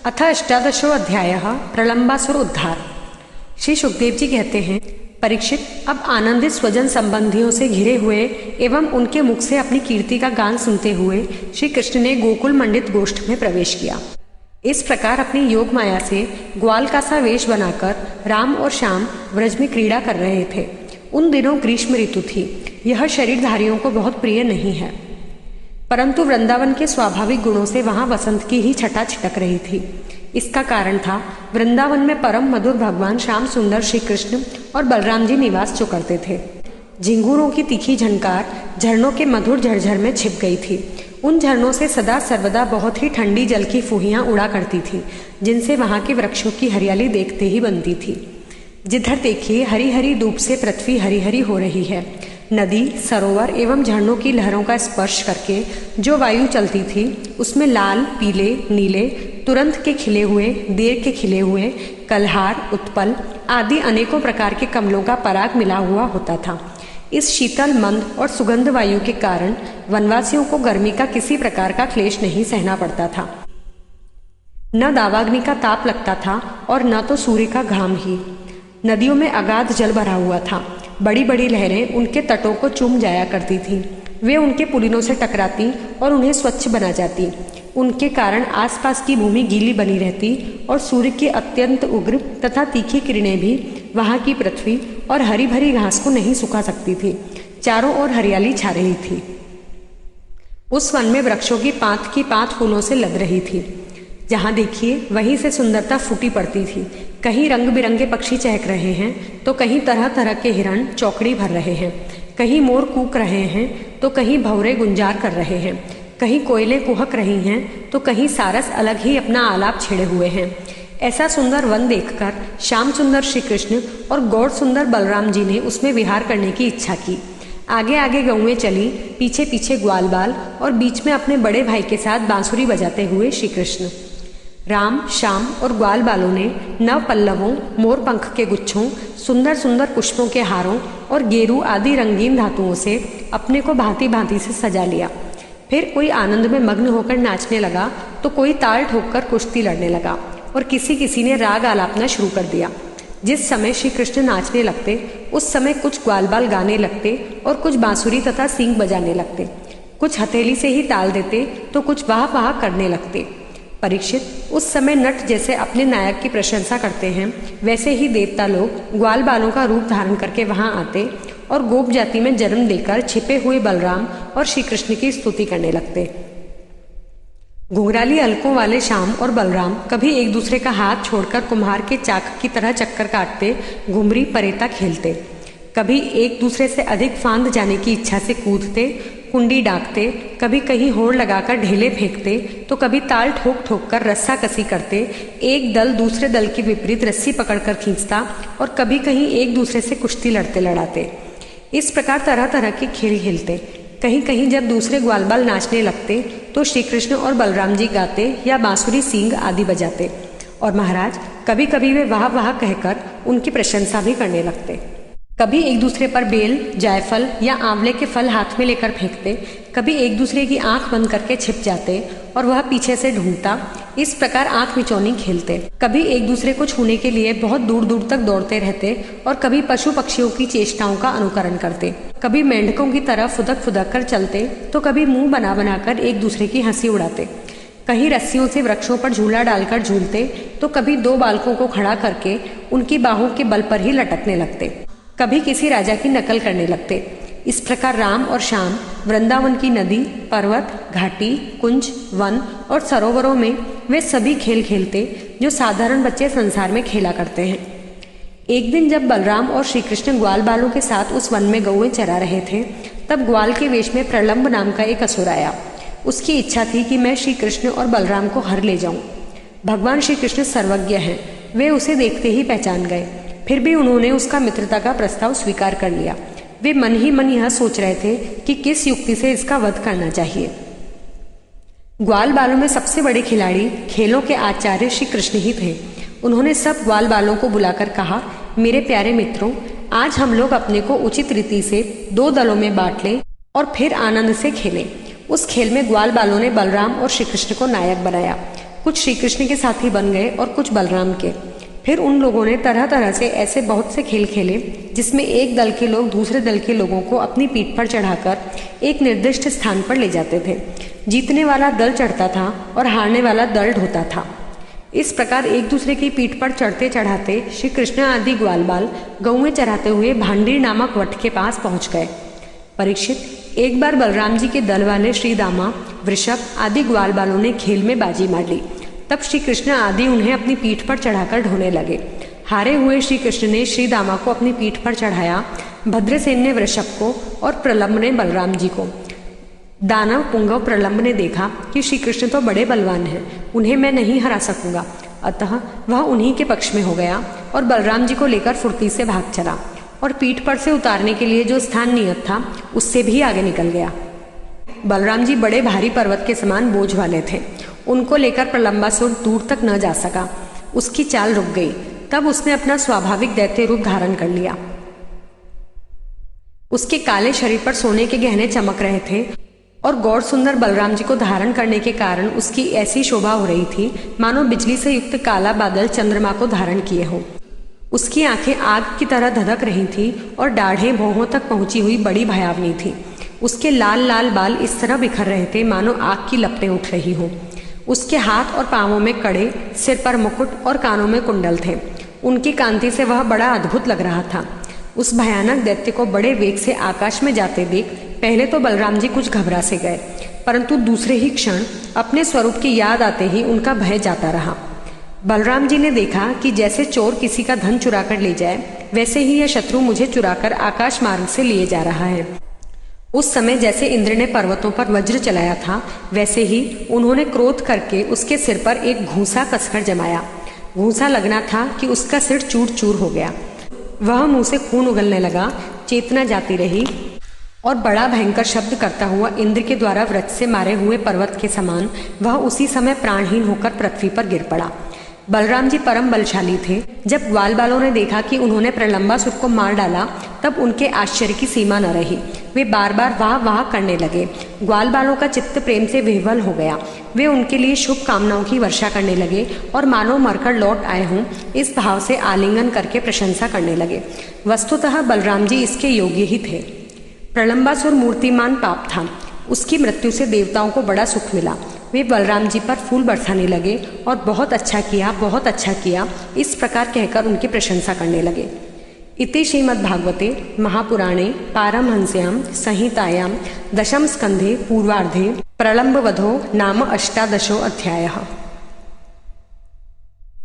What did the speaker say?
अथ अष्टादशो अध्यायः प्रलंबासुर उद्धार। श्री सुखदेव जी कहते हैं, परीक्षित, अब आनंदित स्वजन संबंधियों से घिरे हुए एवं उनके मुख से अपनी कीर्ति का गान सुनते हुए श्री कृष्ण ने गोकुल मंडित गोष्ठ में प्रवेश किया। इस प्रकार अपनी योग माया से ग्वाल का सा वेश बनाकर राम और श्याम व्रज में क्रीड़ा कर रहे थे। उन दिनों ग्रीष्म ऋतु थी। यह शरीरधारियों को बहुत प्रिय नहीं है, परंतु वृंदावन के स्वाभाविक गुणों से वहां वसंत की ही छटा छिटक रही थी। इसका कारण था वृंदावन में परम मधुर भगवान श्याम सुंदर श्री कृष्ण और बलराम जी निवास जो करते थे। झिंगुरों की तीखी झनकार झरनों के मधुर झरझर में छिप गई थी। उन झरनों से सदा सर्वदा बहुत ही ठंडी जल की फुहियां उड़ा करती थी, जिनसे वहां के वृक्षों की हरियाली देखते ही बनती थी। जिधर देखिए हरी हरी धूप से पृथ्वी हरी हरी हो रही है। नदी, सरोवर एवं झरनों की लहरों का स्पर्श करके जो वायु चलती थी, उसमें लाल, पीले, नीले, तुरंत के खिले हुए, देर के खिले हुए, कलहार, उत्पल आदि अनेकों प्रकार के कमलों का पराग मिला हुआ होता था। इस शीतल, मंद और सुगंध वायु के कारण वनवासियों को गर्मी का किसी प्रकार का क्लेश नहीं सहना पड़ता था। न दावाग्नि का ताप लगता था और न तो सूर्य का घाम ही। नदियों में अगाध जल भरा हुआ था। बड़ी बड़ी लहरें उनके तटों को चूम जाया करती थीं। वे उनके पुलिनों से टकराती और उन्हें स्वच्छ बना जाती। उनके कारण आसपास की भूमि गीली बनी रहती और सूर्य की अत्यंत उग्र तथा तीखी किरणें भी वहां की पृथ्वी और हरी भरी घास को नहीं सुखा सकती थी। चारों ओर हरियाली छा रही थी। उस वन में वृक्षों की पात फूलों से लद रही थी। जहां देखिए वहीं से सुंदरता फूटी पड़ती थी। कहीं रंग बिरंगे पक्षी चहक रहे हैं तो कहीं तरह तरह के हिरण चौकड़ी भर रहे हैं। कहीं मोर कूक रहे हैं तो कहीं भंवरे गुंजार कर रहे हैं। कहीं कोयलें कुहक रही हैं तो कहीं सारस अलग ही अपना आलाप छेड़े हुए हैं। ऐसा सुंदर वन देखकर श्याम सुंदर श्री कृष्ण और गौर सुंदर बलराम जी ने उसमें विहार करने की इच्छा की। आगे आगे गौएं चली, पीछे पीछे ग्वाल बाल और बीच में अपने बड़े भाई के साथ बांसुरी बजाते हुए श्री कृष्ण। राम, श्याम और ग्वाल बालों ने नव पल्लवों, मोर पंख के गुच्छों, सुंदर सुंदर पुष्पों के हारों और गेरू आदि रंगीन धातुओं से अपने को भांति भांति से सजा लिया। फिर कोई आनंद में मग्न होकर नाचने लगा तो कोई ताल ठोककर कुश्ती लड़ने लगा और किसी किसी ने राग आलापना शुरू कर दिया। जिस समय श्री कृष्ण नाचने लगते उस समय कुछ ग्वाल बाल गाने लगते और कुछ बांसुरी तथा सींग बजाने लगते। कुछ हथेली से ही ताल देते तो कुछ वाह वाह करने लगते। परीक्षित, उस समय नट जैसे अपने नायक की प्रशंसा करते हैं, वैसे ही देवता लोग ग्वाल बालों का रूप धारण करके वहां आते और गोप जाति में जन्म देकर छिपे हुए बलराम और श्री कृष्ण की स्तुति करने लगते। घुंघराली अलकों वाले श्याम और बलराम कभी एक दूसरे का हाथ छोड़कर कुम्हार के चाक की तरह चक्कर काटते घुमरी परेता खेलते। कभी एक दूसरे से अधिक फांद जाने की इच्छा से कूदते, कुंडी डाकते, कभी कहीं होड़ लगाकर ढेले फेंकते तो कभी ताल ठोक ठोक कर रस्सा कसी करते। एक दल दूसरे दल के विपरीत रस्सी पकड़कर खींचता और कभी कहीं एक दूसरे से कुश्ती लड़ते लड़ाते। इस प्रकार तरह तरह के खेल खेलते। कहीं कहीं जब दूसरे ग्वालबाल नाचने लगते तो श्री कृष्ण और बलराम जी गाते या बांसुरी, सींग आदि बजाते। और महाराज, कभी कभी वे वाह वाह कहकर उनकी प्रशंसा भी करने लगते। कभी एक दूसरे पर बेल, जायफल या आंवले के फल हाथ में लेकर फेंकते। कभी एक दूसरे की आंख बंद करके छिप जाते और वह पीछे से ढूंढता। इस प्रकार आंख मिचौनी खेलते। कभी एक दूसरे को छूने के लिए बहुत दूर दूर तक दौड़ते रहते और कभी पशु पक्षियों की चेष्टाओं का अनुकरण करते। कभी मेंढकों की तरह फुदक फुदक कर चलते तो कभी मुंह बना बनाकर एक दूसरे की हंसी उड़ाते। कहीं रस्सियों से वृक्षों पर झूला डालकर झूलते तो कभी दो बालकों को खड़ा करके उनकी बाहों के बल पर ही लटकने लगते। कभी किसी राजा की नकल करने लगते। इस प्रकार राम और श्याम वृंदावन की नदी, पर्वत, घाटी, कुंज, वन और सरोवरों में वे सभी खेल खेलते जो साधारण बच्चे संसार में खेला करते हैं। एक दिन जब बलराम और श्री कृष्ण ग्वाल बालों के साथ उस वन में गौएं चरा रहे थे, तब ग्वाल के वेश में प्रलंब नाम का एक असुर आया। उसकी इच्छा थी कि मैं श्री कृष्ण और बलराम को हर ले जाऊं। भगवान श्री कृष्ण सर्वज्ञ हैं, वे उसे देखते ही पहचान गए। फिर भी उन्होंने उसका मित्रता का प्रस्ताव स्वीकार कर लिया। वे मन ही मन यह सोच रहे थे कि किस युक्ति से इसका वध करना चाहिए। ग्वाल बालों में सबसे बड़े खिलाड़ी, खेलों के आचार्य श्री कृष्ण ही थे। उन्होंने सब ग्वाल बालों को बुलाकर कहा, मेरे प्यारे मित्रों, आज हम लोग अपने को उचित रीति से दो दलों में बांट लें और फिर आनंद से खेलें। उस खेल में ग्वाल बालों ने बलराम और श्री कृष्ण को नायक बनाया। कुछ श्री कृष्ण के साथी बन गए और कुछ बलराम के। फिर उन लोगों ने तरह तरह से ऐसे बहुत से खेल खेले जिसमें एक दल के लोग दूसरे दल के लोगों को अपनी पीठ पर चढ़ाकर एक निर्दिष्ट स्थान पर ले जाते थे। जीतने वाला दल चढ़ता था और हारने वाला दल ढोता था। इस प्रकार एक दूसरे की पीठ पर चढ़ते चढ़ाते श्री कृष्ण आदि ग्वाल बाल गौएं चराते हुए भांडीर नामक वट के पास पहुंच गए। परीक्षित, एक बार बलराम जी के दल वाले श्री दामा, वृषभ आदि ग्वाल बालों ने खेल में बाजी मार ली। तब श्री कृष्ण आदि उन्हें अपनी पीठ पर चढ़ाकर ढोने लगे। हारे हुए श्री कृष्ण ने श्री दामा को अपनी पीठ पर चढ़ाया, भद्रसेन ने वृषभ को और प्रलम्ब ने बलराम जी को। दानव पुंगव प्रलम्ब ने देखा कि श्री कृष्ण तो बड़े बलवान हैं, उन्हें मैं नहीं हरा सकूंगा, अतः वह उन्हीं के पक्ष में हो गया और बलराम जी को लेकर फुर्ती से भाग चला और पीठ पर से उतारने के लिए जो स्थान नियत था उससे भी आगे निकल गया। बलराम जी बड़े भारी पर्वत के समान बोझ वाले थे। उनको लेकर प्रलंबासुर दूर तक न जा सका। उसकी चाल रुक गई। तब उसने अपना स्वाभाविक दैत्य रूप धारण कर लिया। उसके काले शरीर पर सोने के गहने चमक रहे थे और गौर सुंदर बलराम जी को धारण करने के कारण उसकी ऐसी शोभा हो रही थी मानो बिजली से युक्त काला बादल चंद्रमा को धारण किए हो। उसकी आंखें आग की तरह धधक रही थी और दाढ़ें भौहों तक पहुंची हुई बड़ी भयावनी थी। उसके लाल लाल बाल इस तरह बिखर रहे थे मानो आग की लपटें उठ रही हो। उसके हाथ और पांवों में कड़े, सिर पर मुकुट और कानों में कुंडल थे। उनकी कांति से वह बड़ा अद्भुत लग रहा था। उस भयानक दैत्य को बड़े वेग से आकाश में जाते देख पहले तो बलराम जी कुछ घबरा से गए, परंतु दूसरे ही क्षण अपने स्वरूप की याद आते ही उनका भय जाता रहा। बलराम जी ने देखा कि जैसे चोर किसी का धन चुरा कर ले जाए, वैसे ही यह शत्रु मुझे चुराकर आकाश मार्ग से लिए जा रहा है। उस समय जैसे इंद्र ने पर्वतों पर वज्र चलाया था, वैसे ही उन्होंने क्रोध करके उसके सिर पर एक घूंसा कसकर जमाया। घूंसा लगना था कि उसका सिर चूर चूर हो गया। वह मुंह से खून उगलने लगा, चेतना जाती रही और बड़ा भयंकर शब्द करता हुआ इंद्र के द्वारा वृक्ष से मारे हुए पर्वत के समान वह उसी समय प्राणहीन होकर पृथ्वी पर गिर पड़ा। बलराम जी परम बलशाली थे। जब ग्वाल बालों ने देखा कि उन्होंने प्रलंबासुर को मार डाला, तब उनके आश्चर्य की सीमा न रही। वे बार बार वाह वाह करने लगे। ग्वाल बालों का चित्त प्रेम से विह्वल हो गया। वे उनके लिए शुभ कामनाओं की वर्षा करने लगे और मानो मरकर लौट आए हों इस भाव से आलिंगन करके प्रशंसा करने लगे। वस्तुतः बलराम जी इसके योग्य ही थे। प्रलंबासुर मूर्तिमान पाप था। उसकी मृत्यु से देवताओं को बड़ा सुख मिला। वे बलराम जी पर फूल बरसाने लगे और बहुत अच्छा किया, बहुत अच्छा किया, इस प्रकार कहकर उनकी प्रशंसा करने लगे। इति श्रीमद्भागवते महापुराणे पारमहंस्यां संहितायां दशम स्कंधे पूर्वार्धे प्रलंबवधो नाम 18 अध्यायः।